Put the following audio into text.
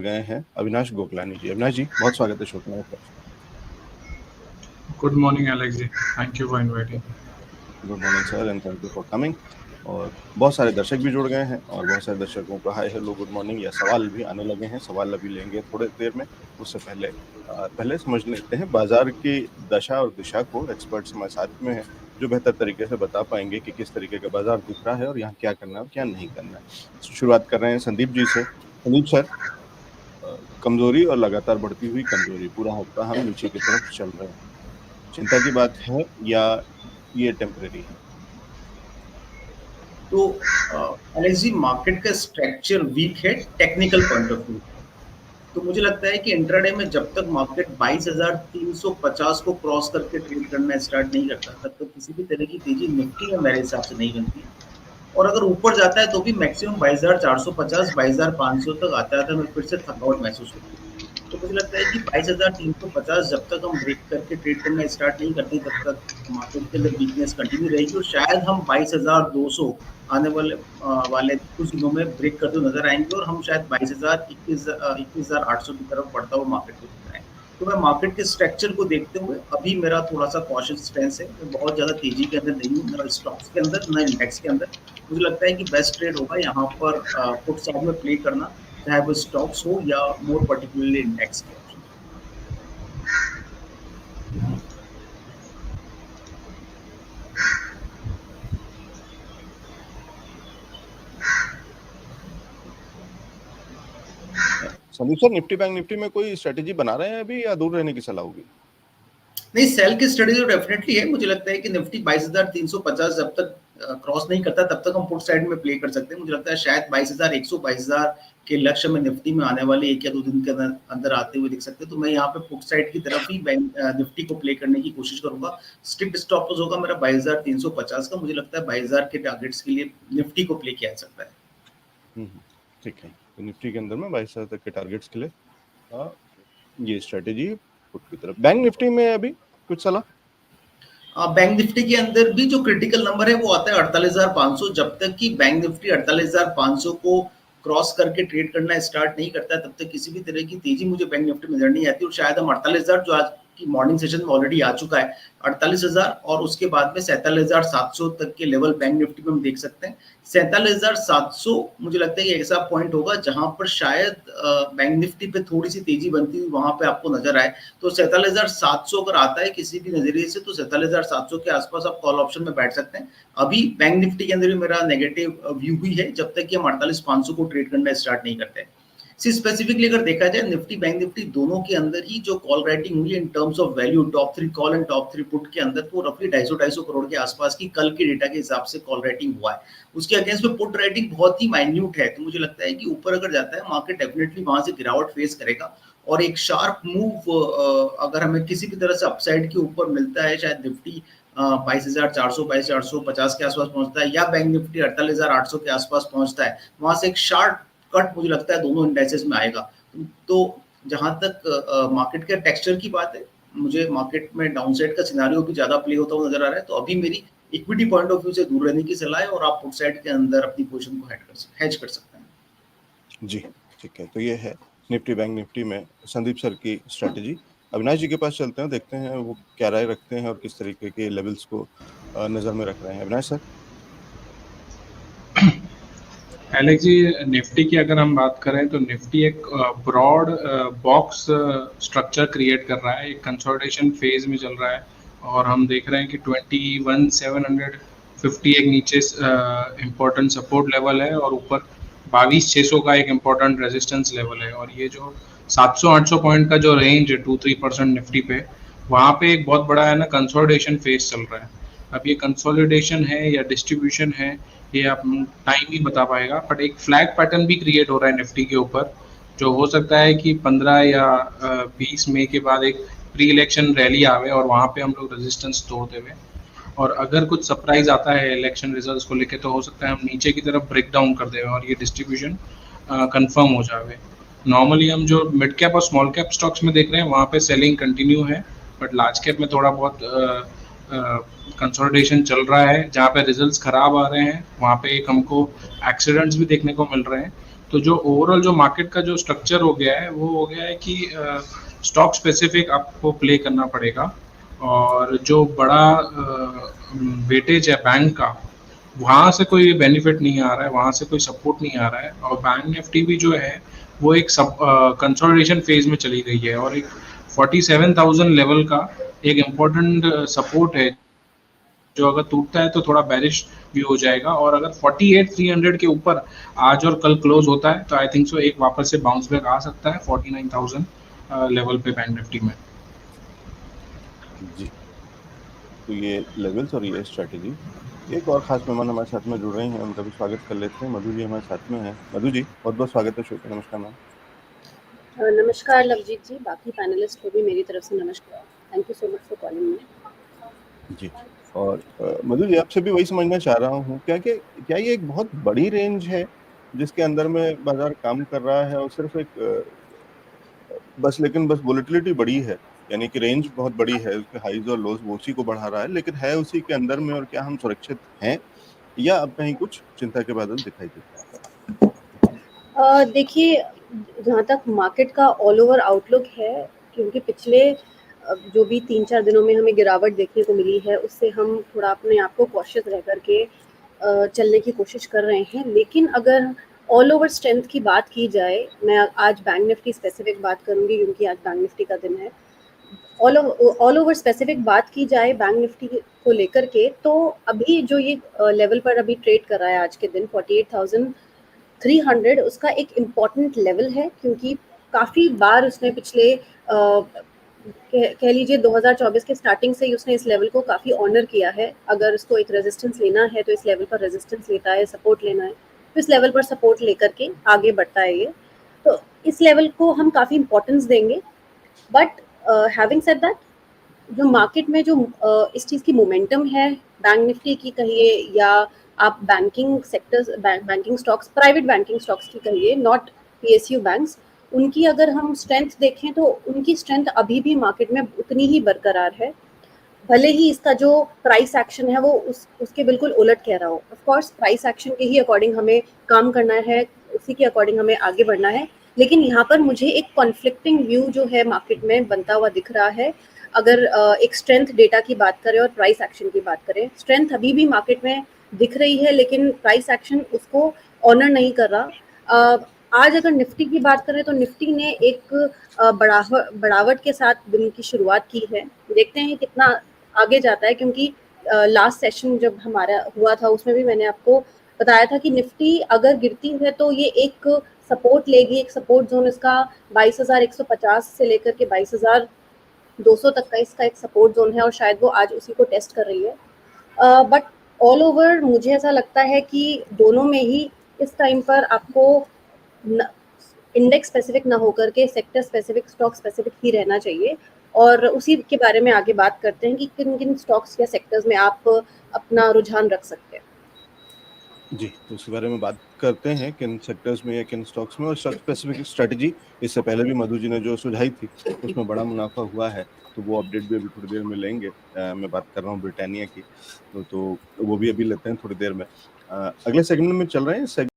गए हैं अविनाश गोकलानी जी। अविनाश जी, बहुत स्वागत है शो में आपका। Good morning Alex ji, thank you for inviting. Good morning sir and thank you for coming. और बहुत सारे दर्शक भी जुड़ गए हैं और बहुत सारे दर्शकों का हाय हेलो गुड मॉर्निंग या सवाल भी आने लगे हैं। सवाल अभी लेंगे थोड़ी देर में। उससे पहले समझ लेते हैं बाजार की दशा और दिशा को। एक्सपर्ट्स हमारे साथ में हैं जो बेहतर तरीके से बता पाएंगे कि किस तरीके का बाजार दिख रहा है और यहाँ क्या करना है और क्या नहीं करना है। शुरुआत कर रहे हैं संदीप जी से। संदीप सर, कमजोरी और लगातार बढ़ती हुई कमजोरी, पूरा हफ्ता हम नीचे की तरफ चल रहे हैं। चिंता की बात है या ये टेम्परेरी है? तो एलेक्स जी, मार्केट का स्ट्रक्चर वीक है टेक्निकल पॉइंट ऑफ व्यू। तो मुझे लगता है कि इंट्राडे में जब तक मार्केट 22,350 को क्रॉस करके ट्रेड करना स्टार्ट नहीं करता तब तक किसी भी तरह की तेजी निफ्टी में मेरे हिसाब से नहीं बनती। और अगर ऊपर जाता है तो भी मैक्सिमम 22,450 22,500 तक आता है, मैं फिर से थकावट महसूस होती है। तो मुझे लगता है कि 22,350 जब तक हम ब्रेक करके ट्रेड करना स्टार्ट नहीं करते तब तक मार्केट के अंदर वीकनेस कंटिन्यू रहेगी और शायद हम 22,200 आने वाले कुछ दिनों में ब्रेक करते हुए नजर आएंगे और हम शायद 21,800 की तरफ बढ़ता हुआ मार्केट को दिख रहा है। तो मैं मार्केट के स्ट्रक्चर को देखते हुए अभी मेरा थोड़ा सा कॉशियस स्टैंस है। मैं बहुत ज़्यादा तेजी के अंदर नहीं हूँ, ना स्टॉक्स के अंदर ना इंडेक्स के अंदर। मुझे लगता है कि बेस्ट ट्रेड होगा यहाँ पर पुट साइड में प्ले करना, चाहे वो स्टॉक्स हो या मोर पर्टिकुलरली इंडेक्स के option. Sandeep sir, Nifty bank Nifty में कोई स्ट्रेटेजी बना रहे हैं अभी या दूर रहने की सलाह होगी? नहीं, सेल की स्ट्रेटेजी तो डेफिनेटली है। मुझे लगता है कि निफ्टी 22,350 जब तक क्रॉस नहीं करता तब तक हम पुट साइड में प्ले कर सकते हैं। मुझे लगता है शायद 22,100 22,000 के लक्ष्य में निफ्टी में आने वाले 1 या 2 दिन के अंदर आते हुए दिख सकते हैं। तो मैं यहाँ पे पुट साइड की तरफ ही निफ्टी को प्ले करने की कोशिश करूंगा। स्ट्रिक्ट स्टॉप लॉस होगा मेरा 22,350 का। मुझे लगता है 22,000 के टारगेट्स के लिए निफ्टी को प्ले किया जा सकता है। ठीक है, तो निफ्टी के अंदर में 22,000 तक के टारगेट्स के लिए ये स्ट्रेटेजी पुट की तरफ। बैंक निफ्टी में अभी कुछ सलाह? बैंक निफ्टी के अंदर भी जो क्रिटिकल नंबर है वो आता है 48,500। जब तक कि बैंक निफ्टी 48,500 को क्रॉस करके ट्रेड करना स्टार्ट नहीं करता है तब तक किसी भी तरह की तेजी मुझे बैंक निफ्टी में नजर नहीं आती। और शायद हम 48,000 जो आज की मॉर्निंग सेशन में ऑलरेडी आ चुका है 48,000 और उसके बाद में 47,700 तक के लेवल बैंक निफ्टी में हम देख सकते हैं। 47,700 मुझे लगता है कि ऐसा पॉइंट होगा जहां पर शायद बैंक निफ्टी पे थोड़ी सी तेजी बनती हुई वहां पे आपको नजर आए। तो 47,700 अगर आता है किसी भी नजरिए से तो 47,700 के आसपास आप कॉल ऑप्शन में बैठ सकते हैं। अभी बैंक निफ्टी के अंदर भी मेरा नेगेटिव व्यू ही है जब तक कि हम 48,500 को ट्रेड करना स्टार्ट नहीं करते। स्पेसिफिकली अगर देखा जाए निफ्टी बैंक निफ्टी दोनों के अंदर ही जो कॉल राइटिंग हुई है in terms of value, top 3 call and top 3 put के अंदर, तो रफली 250 करोड़ के आसपास की कल के डेटा के हिसाब से कॉल राइटिंग हुआ है। उसके अगेंस्ट में पुट राइटिंग बहुत ही माइन्यूट है। तो मुझे लगता है कि ऊपर अगर जाता है मार्केट डेफिनेटली वहां से गिरावट फेस करेगा और एक शार्प मूव अगर हमें किसी भी तरह से अपसाइड के ऊपर मिलता है, शायद निफ्टी 22,400 22,450 के आसपास पहुंचता है या बैंक निफ्टी 48,800 के आसपास पहुंचता है, वहां से एक शार्प कट मुझे लगता है दोनों इंडेक्सेस में आएगा। तो जहां तक मार्केट के टेक्सचर की बात है, मुझे मार्केट में डाउनसाइड का सिनेरियो भी ज्यादा प्ले होता हुआ नजर आ रहा है। तो अभी मेरी इक्विटी पॉइंट ऑफ व्यू से दूर रहने की सलाह है और आप पुट साइड के अंदर अपनी पोजीशन को हेज कर सकते हैं। जी ठीक है, तो ये है निफ्टी बैंक निफ्टी में संदीप सर की स्ट्रेटेजी। अविनाश जी के पास चलते हैं, देखते हैं वो क्या राय रखते हैं और किस तरीके के लेवल्स को नजर में रख रहे हैं। अविनाश सर। एलेक्स जी, निफ्टी की अगर हम बात करें तो निफ्टी एक ब्रॉड बॉक्स स्ट्रक्चर क्रिएट कर रहा है, एक कंसोलिडेशन फेज में चल रहा है और हम देख रहे हैं कि 21,750 एक नीचे इम्पोर्टेंट सपोर्ट लेवल है और ऊपर 22,600 का एक इम्पोर्टेंट रेजिस्टेंस लेवल है। और ये जो 700-800 पॉइंट का जो रेंज है 2-3% निफ्टी पे, वहाँ पे एक बहुत बड़ा है ना कंसोलिडेशन फेज चल रहा है। अब ये कंसोलिडेशन है या डिस्ट्रीब्यूशन है ये आप टाइम ही बता पाएगा, बट एक फ्लैग पैटर्न भी क्रिएट हो रहा है निफ्टी के ऊपर, जो हो सकता है कि 15 या 20 मई के बाद एक प्री इलेक्शन रैली आवे और वहाँ पे हम लोग रेजिस्टेंस तोड़ते हुए, और अगर कुछ सरप्राइज आता है इलेक्शन रिजल्ट्स को लेके तो हो सकता है हम नीचे की तरफ ब्रेक डाउन कर दें और ये डिस्ट्रीब्यूशन कंफर्म हो जावे। नॉर्मली हम जो मिड कैप और स्मॉल कैप स्टॉक्स में देख रहे हैं वहाँ पे सेलिंग कंटिन्यू है, बट लार्ज कैप में थोड़ा बहुत कंसोलिडेशन चल रहा है। जहाँ पे रिजल्ट्स खराब आ रहे हैं वहाँ पे एक हमको एक्सीडेंट्स भी देखने को मिल रहे हैं। तो जो ओवरऑल जो मार्केट का जो स्ट्रक्चर हो गया है वो हो गया है कि स्टॉक स्पेसिफिक आपको प्ले करना पड़ेगा, और जो बड़ा वेटेज है बैंक का, वहाँ से कोई बेनिफिट नहीं आ रहा है, वहाँ से कोई सपोर्ट नहीं आ रहा है, और बैंक निफ्टी भी जो है वो एक सब कंसोलिडेशन फेज में चली गई है, और एक 47,000 लेवल का एक इम्पोर्टेंट सपोर्ट है जो अगर टूटता है तो थोड़ा बेरिश भी हो जाएगा, और अगर 48,300 के ऊपर आज और कल क्लोज होता है तो आई थिंक सो एक वापस से बाउंस बैक आ सकता है 49,000 लेवल पे बैंक निफ्टी में। जी, तो ये लेवल्स और ये स्ट्रेटेजी। एक और खास मेहमान हमारे साथ में जुड़ रहे हैं, उनका भी स्वागत कर लेते हैं। मधु जी हमारे साथ में हैं। मधु जी बहुत बहुत स्वागत है शो पे। नमस्कार मैम। नमस्कार लवजीत जी, बाकी पैनलिस्ट को भी मेरी तरफ से नमस्कार। Thank you so much for calling me. जी, और मधु जी आपसे भी वही समझना चाह रहा हूँ, क्या ये एक बहुत बड़ी रेंज है जिसके अंदर में बाजार काम कर रहा है, और सिर्फ एक बस वोलेटिलिटी बड़ी है, यानी कि रेंज बहुत बड़ी है, उसके हाईज और लोज वो उसी को बढ़ा रहा है, लेकिन है उसी के अंदर में, और क्या हम सुरक्षित हैं या अब कहीं कुछ चिंता के बादल दिखाई देते हैं? देखिए, जहाँ तक मार्केट का ऑल ओवर आउटलुक है, क्योंकि पिछले जो भी 3-4 दिनों में हमें गिरावट देखने को मिली है, उससे हम थोड़ा अपने आप को कॉशियस रह करके चलने की कोशिश कर रहे हैं। लेकिन अगर ऑल ओवर स्ट्रेंथ की बात की जाए, मैं आज बैंक निफ्टी स्पेसिफिक बात करूँगी क्योंकि आज बैंक निफ्टी का दिन है। ऑल ओवर स्पेसिफिक बात की जाए बैंक निफ्टी को लेकर के, तो अभी जो ये लेवल पर अभी ट्रेड कर रहा है आज के दिन 48,300, उसका एक इम्पॉर्टेंट लेवल है, क्योंकि काफ़ी बार उसने पिछले कह लीजिए 2024 के स्टार्टिंग से ही उसने इस लेवल को काफ़ी ऑनर किया है। अगर उसको एक रेजिस्टेंस लेना है तो इस लेवल पर रेजिस्टेंस लेता है, सपोर्ट लेना है तो इस लेवल पर सपोर्ट लेकर के आगे बढ़ता है ये। तो इस लेवल को हम काफ़ी इंपॉर्टेंस देंगे। बट हैविंग सेड दैट, जो मार्केट में जो इस चीज़ की मोमेंटम है, बैंक निफ्टी की कहिए या आप banking sectors, banking stocks, private banking stocks की कहिए, नॉट पीएसयू बैंक्स, उनकी अगर हम स्ट्रेंथ देखें तो उनकी स्ट्रेंथ अभी भी मार्केट में उतनी ही बरकरार है, भले ही इसका जो प्राइस एक्शन है वो उसके बिल्कुल उलट कह रहा हो। ऑफ कोर्स प्राइस एक्शन के ही अकॉर्डिंग हमें काम करना है, उसी के अकॉर्डिंग हमें आगे बढ़ना है, लेकिन यहाँ पर मुझे एक कॉन्फ्लिक्टिंग व्यू जो है मार्केट में बनता हुआ दिख रहा है। अगर एक स्ट्रेंथ डेटा की बात करें और प्राइस एक्शन की बात करें, स्ट्रेंथ अभी भी मार्केट में दिख रही है, लेकिन प्राइस एक्शन उसको ऑनर नहीं कर रहा। आज अगर निफ्टी की बात करें तो निफ्टी ने एक बढ़ावट के साथ दिन की शुरुआत की है। देखते हैं कितना आगे जाता है, क्योंकि लास्ट सेशन जब हमारा हुआ था उसमें भी मैंने आपको बताया था कि निफ्टी अगर गिरती है तो ये एक सपोर्ट लेगी, एक सपोर्ट जोन इसका 22,150 से लेकर के 22,200 तक का इसका एक सपोर्ट जोन है, और शायद वो आज उसी को टेस्ट कर रही है। बट ऑल ओवर मुझे ऐसा लगता है कि दोनों में ही इस टाइम पर आपको इंडेक्स स्पेसिफिक ना होकर के सेक्टर स्पेसिफिक, स्टॉक स्पेसिफिक ही रहना चाहिए, और उसी के बारे में आगे बात करते हैं कि किन किन स्टॉक्स या सेक्टर्स में आप अपना रुझान रख सकते हैं। जी, तो उसके बारे में बात करते हैं, किन सेक्टर्स में या किन स्टॉक्स में, और स्पेसिफिक स्ट्रेटजी इससे पहले भी मधु जी ने जो सुझाई थी उसमें बड़ा मुनाफा हुआ है, तो वो अपडेट भी अभी थोड़ी देर में लेंगे। मैं बात कर रहा हूँ ब्रिटानिया की, तो वो भी अभी लेते हैं थोड़ी देर में। अगले सेगमेंट में चल रहे हैं।